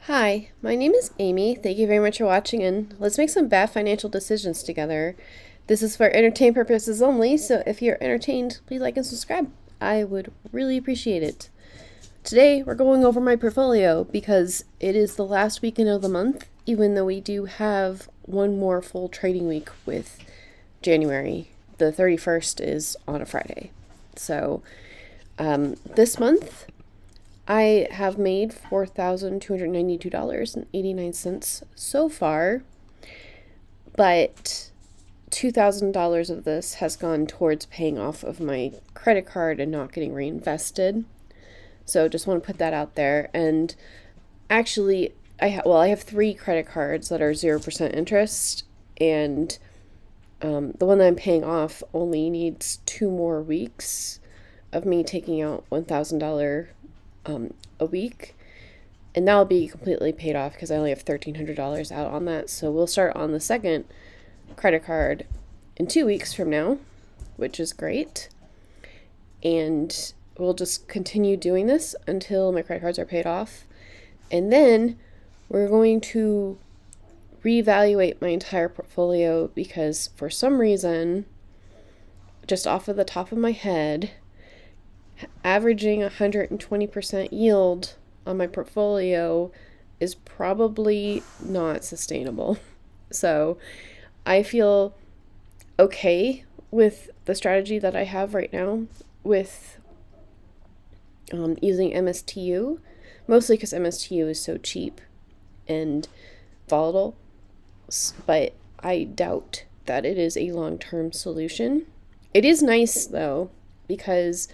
Hi, my name is Amy. Thank you very much for watching, and let's make some bad financial decisions together. This is for entertainment purposes only, so if you're entertained, please like and subscribe. I would really appreciate it. Today, we're going over my portfolio because it is the last weekend of the month, even though we do have one more full trading week with January. The 31st is on a Friday. So, this month, I have made $4,292.89 so far, but $2,000 of this has gone towards paying off of my credit card and not getting reinvested. So just want to put that out there. And actually, I have 3 credit cards that are 0% interest, and the one that I'm paying off only needs 2 more weeks of me taking out $1,000 a week, and that'll be completely paid off because I only have $1,300 out on that. So we'll start on the second credit card in 2 weeks from now, which is great, and we'll just continue doing this until my credit cards are paid off, and then we're going to reevaluate my entire portfolio because for some reason, just off of the top of my head, averaging 120% yield on my portfolio is probably not sustainable. So I feel okay with the strategy that I have right now with using MSTU, mostly because MSTU is so cheap and volatile, but I doubt that it is a long-term solution. It is nice though, because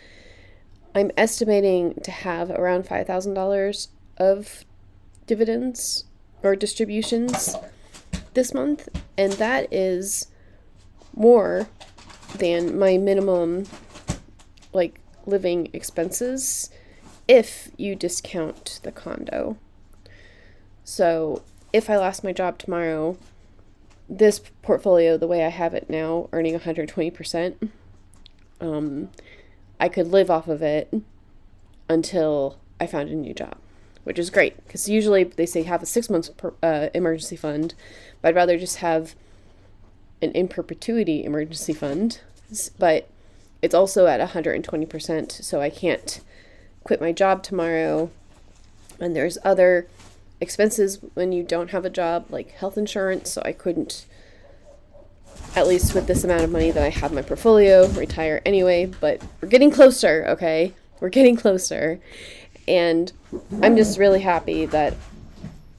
I'm estimating to have around $5,000 of dividends or distributions this month, and that is more than my minimum living expenses if you discount the condo. So if I lost my job tomorrow, this portfolio, the way I have it now, earning 120%, I could live off of it until I found a new job, which is great because usually they say have a 6 months emergency fund, but I'd rather just have an in perpetuity emergency fund. But it's also at 120%, so I can't quit my job tomorrow. And there's other expenses when you don't have a job, like health insurance, so I couldn't, at least with this amount of money that I have in my portfolio, retire anyway. But we're getting closer, okay? We're getting closer. And I'm just really happy that,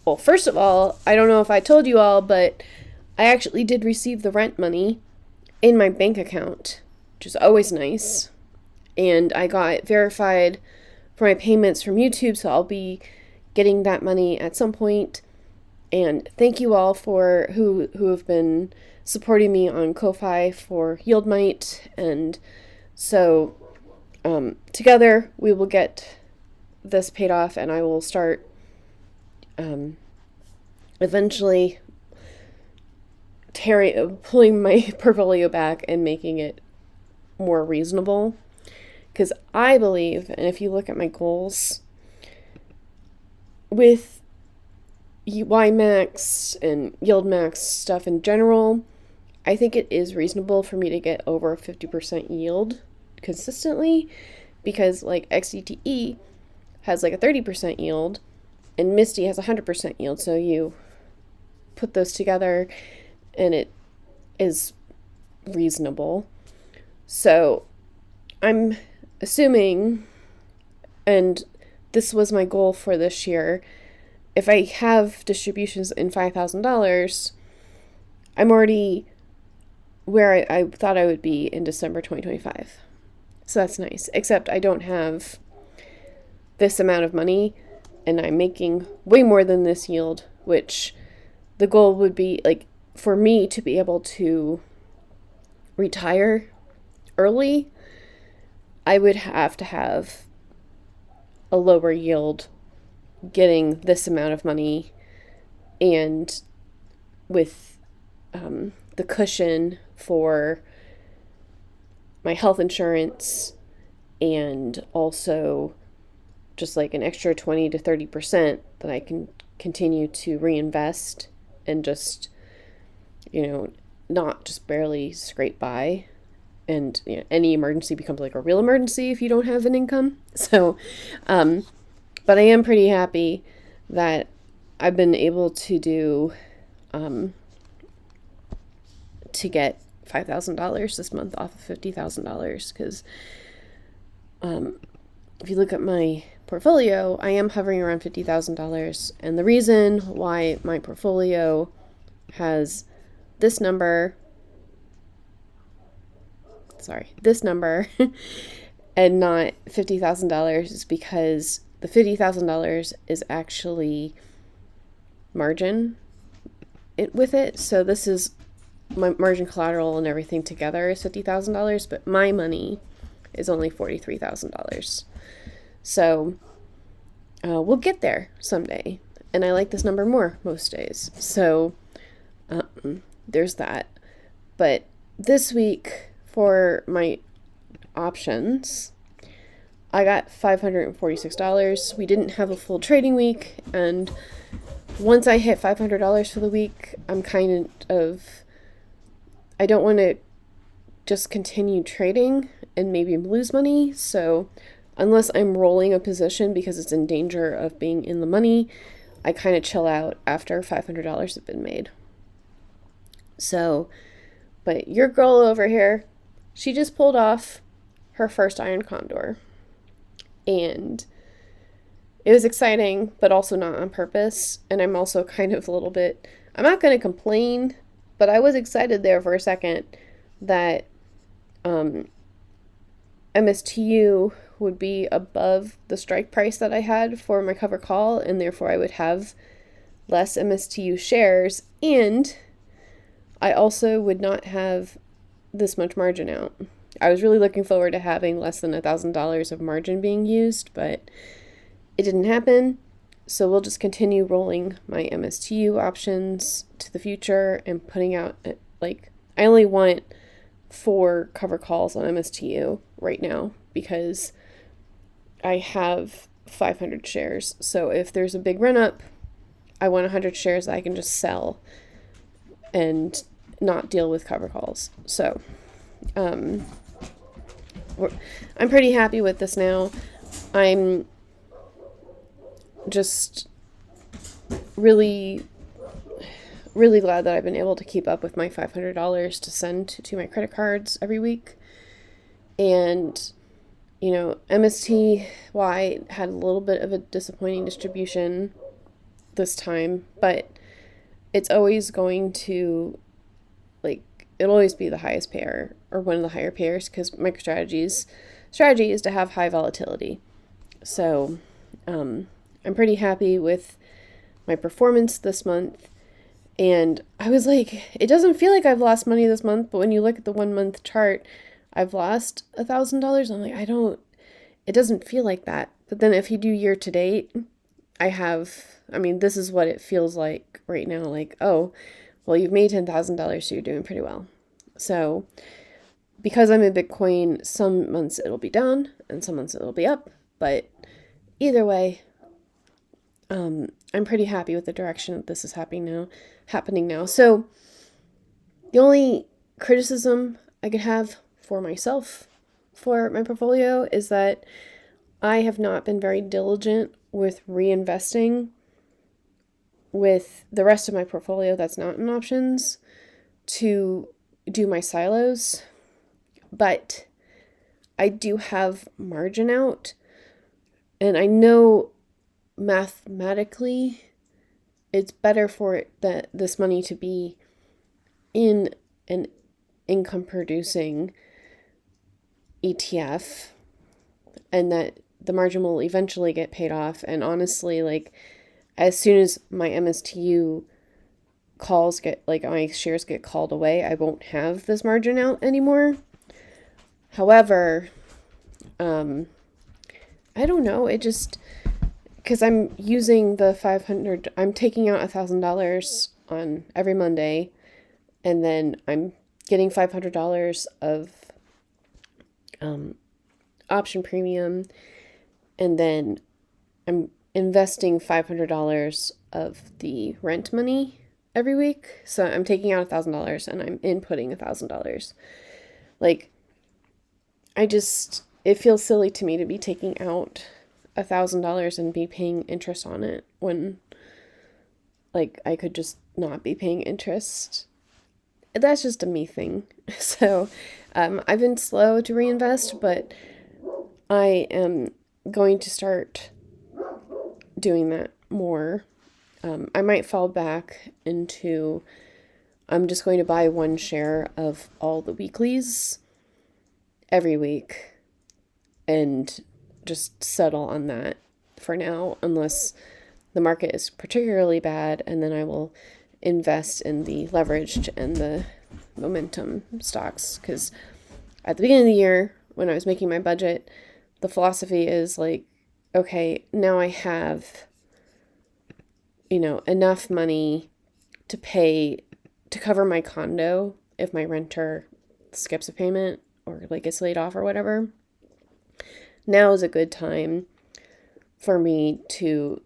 well, first of all, I don't know if I told you all, but I actually did receive the rent money in my bank account, which is always nice. And I got verified for my payments from YouTube, so I'll be getting that money at some point. And thank you all for who have been supporting me on Ko-Fi for YieldMite, and so together we will get this paid off, and I will start eventually pulling my portfolio back and making it more reasonable, because I believe, and if you look at my goals with YMAX and YieldMax stuff in general, I think it is reasonable for me to get over 50% yield consistently, because like XDTE has like a 30% yield and Misty has 100% yield. So you put those together and it is reasonable. So I'm assuming, and this was my goal for this year, if I have distributions in $5,000, I'm already where I thought I would be in December 2025. So that's nice. Except I don't have this amount of money, and I'm making way more than this yield, which the goal would be for me to be able to retire early. I would have to have a lower yield getting this amount of money, and with the cushion for my health insurance, and also just like an extra 20 to 30% that I can continue to reinvest and just, not just barely scrape by. And any emergency becomes like a real emergency if you don't have an income. So, but I am pretty happy that I've been able to do, to get $5,000 this month off of $50,000, because if you look at my portfolio, I am hovering around $50,000, and the reason why my portfolio has this number and not $50,000 is because the $50,000 is actually margin with it. So this is my margin, collateral, and everything together is $50,000, but my money is only $43,000. So we'll get there someday, and I like this number more most days. So there's that. But this week for my options, I got $546. We didn't have a full trading week, and once I hit $500 for the week, I'm kind of, I don't want to just continue trading and maybe lose money. So unless I'm rolling a position because it's in danger of being in the money, I kind of chill out after $500 has been made. So, but your girl over here, she just pulled off her first iron condor, and it was exciting, but also not on purpose. And I'm also kind of a little bit, I'm not going to complain, but I was excited there for a second that MSTU would be above the strike price that I had for my cover call, and therefore I would have less MSTU shares, and I also would not have this much margin out. I was really looking forward to having less than $1,000 of margin being used, but it didn't happen. So we'll just continue rolling my MSTU options to the future and putting out, like, I only want 4 cover calls on MSTU right now because I have 500 shares. So if there's a big run up, I want 100 shares that I can just sell and not deal with cover calls. So I'm pretty happy with this now. I'm just really glad that I've been able to keep up with my $500 to send to my credit cards every week. And, MSTY had a little bit of a disappointing distribution this time, but it's always going to, it'll always be the highest payer or one of the higher payers, because MicroStrategy's strategy is to have high volatility. So I'm pretty happy with my performance this month. And I was like, it doesn't feel like I've lost money this month, but when you look at the 1 month chart, I've lost $1,000. I'm like, it doesn't feel like that. But then if you do year to date, this is what it feels like right now. Like, oh, well, you've made $10,000, so you're doing pretty well. So because I'm in Bitcoin, some months it'll be down and some months it'll be up. But either way, I'm pretty happy with the direction that this is happening now. So the only criticism I could have for myself for my portfolio is that I have not been very diligent with reinvesting with the rest of my portfolio that's not in options to do my silos. But I do have margin out, and I know mathematically it's better for this money to be in an income producing ETF, and that the margin will eventually get paid off. And honestly, as soon as my MSTU calls my shares get called away, I won't have this margin out anymore. However, I don't know, it just, because I'm using the 500, I'm taking out $1,000 on every Monday, and then I'm getting $500 of option premium, and then I'm investing $500 of the rent money every week. So I'm taking out $1,000 and I'm inputting $1,000. Like, it feels silly to me to be taking out $1,000 and be paying interest on it when, like, I could just not be paying interest. That's just a me thing. So I've been slow to reinvest, but I am going to start doing that more. I might fall back into, I'm just going to buy one share of all the weeklies every week and just settle on that for now, unless the market is particularly bad, and then I will invest in the leveraged and the momentum stocks. Because at the beginning of the year, when I was making my budget, the philosophy is like, okay, now I have, enough money to cover my condo if my renter skips a payment or like gets laid off or whatever. Now is a good time for me to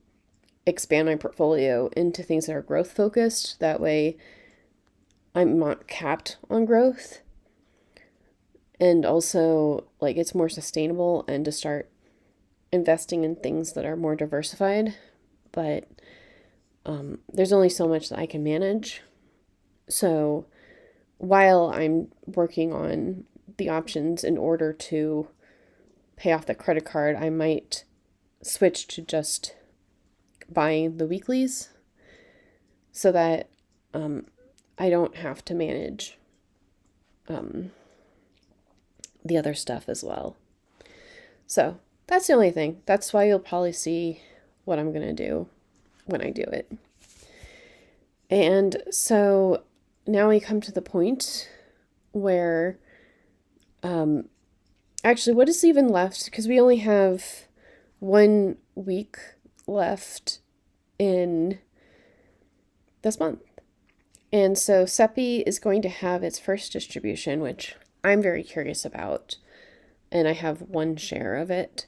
expand my portfolio into things that are growth focused. That way I'm not capped on growth. And also, like, it's more sustainable, and to start investing in things that are more diversified. But there's only so much that I can manage. So while I'm working on the options in order to pay off the credit card, I might switch to just buying the weeklies so that I don't have to manage the other stuff as well. So that's the only thing. That's why you'll probably see what I'm going to do when I do it. And so now we come to the point where, actually, what is even left? Because we only have 1 week left in this month. And so SEPI is going to have its first distribution, which I'm very curious about. And I have 1 share of it.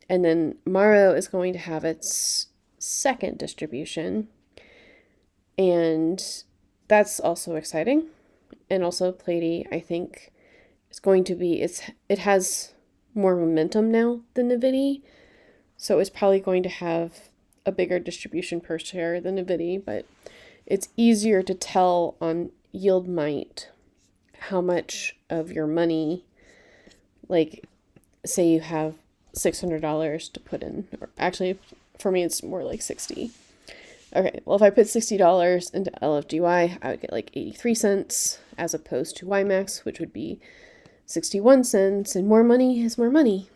And then Maro is going to have its second distribution. And that's also exciting. And also Plady, I think, is going to be, it has more momentum now than Nvidia. So it's probably going to have a bigger distribution per share than Nvidia, but it's easier to tell on yield might how much of your money, like, say you have $600 to put in, or actually for me it's more like 60. Okay, well, if I put $60 into LFGY, I would get like 83 cents as opposed to YMAX, which would be 61 cents, and more money is more money.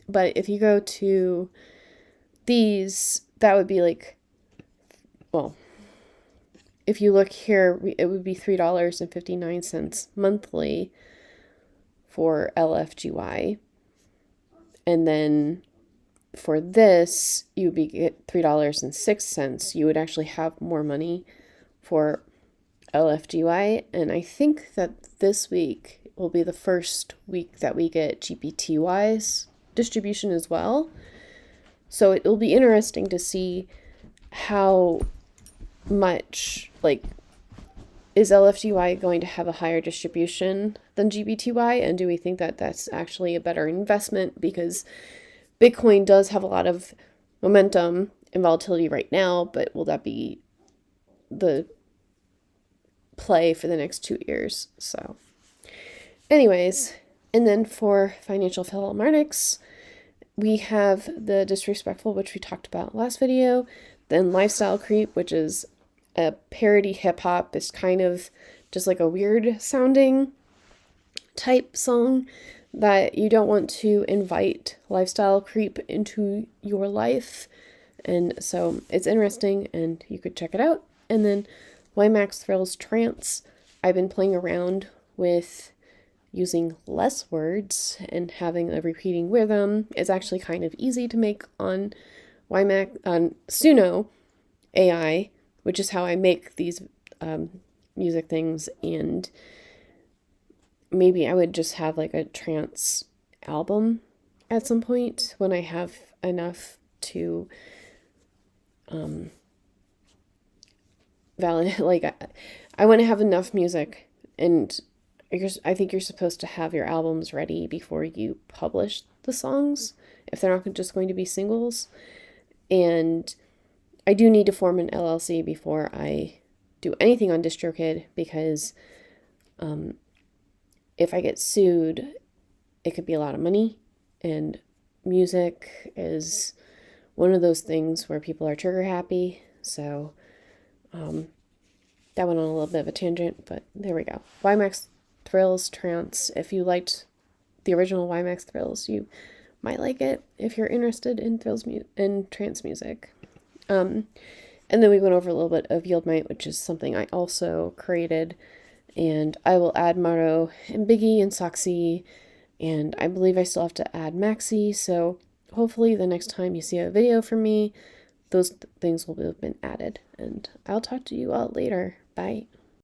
But if you go to these, that would be like, well, if you look here, it would be $3.59 monthly for LFGY. And then for this, you would get $3.06. You would actually have more money for LFGY. And I think that this week will be the first week that we get GPTY's distribution as well. So it will be interesting to see how much, like, is LFGY going to have a higher distribution than GBTY? And do we think that that's actually a better investment? Because Bitcoin does have a lot of momentum and volatility right now, but will that be the play for the next 2 years? So anyways, and then for financial philharmonics, we have the disrespectful, which we talked about last video, then lifestyle creep, which is a parody hip hop. It's kind of just like a weird sounding type song that you don't want to invite lifestyle creep into your life. And so it's interesting and you could check it out. And then YMAX Thrills Trance, I've been playing around with using less words and having a repeating rhythm. It's actually kind of easy to make on SunoAI, which is how I make these music things. And maybe I would just have like a trance album at some point when I have enough to valid. Like, I want to have enough music, and I think you're supposed to have your albums ready before you publish the songs, if they're not just going to be singles. And I do need to form an LLC before I do anything on DistroKid, because if I get sued, it could be a lot of money, and music is one of those things where people are trigger happy. So that went on a little bit of a tangent, but there we go. YMAX Thrills, trance. If you liked the original YMAX Thrills, you might like it if you're interested in in trance music. And then we went over a little bit of Yield Might, which is something I also created. And I will add Maro and Biggie and Soxy, and I believe I still have to add Maxi. So hopefully the next time you see a video from me, those things will have been added. And I'll talk to you all later. Bye.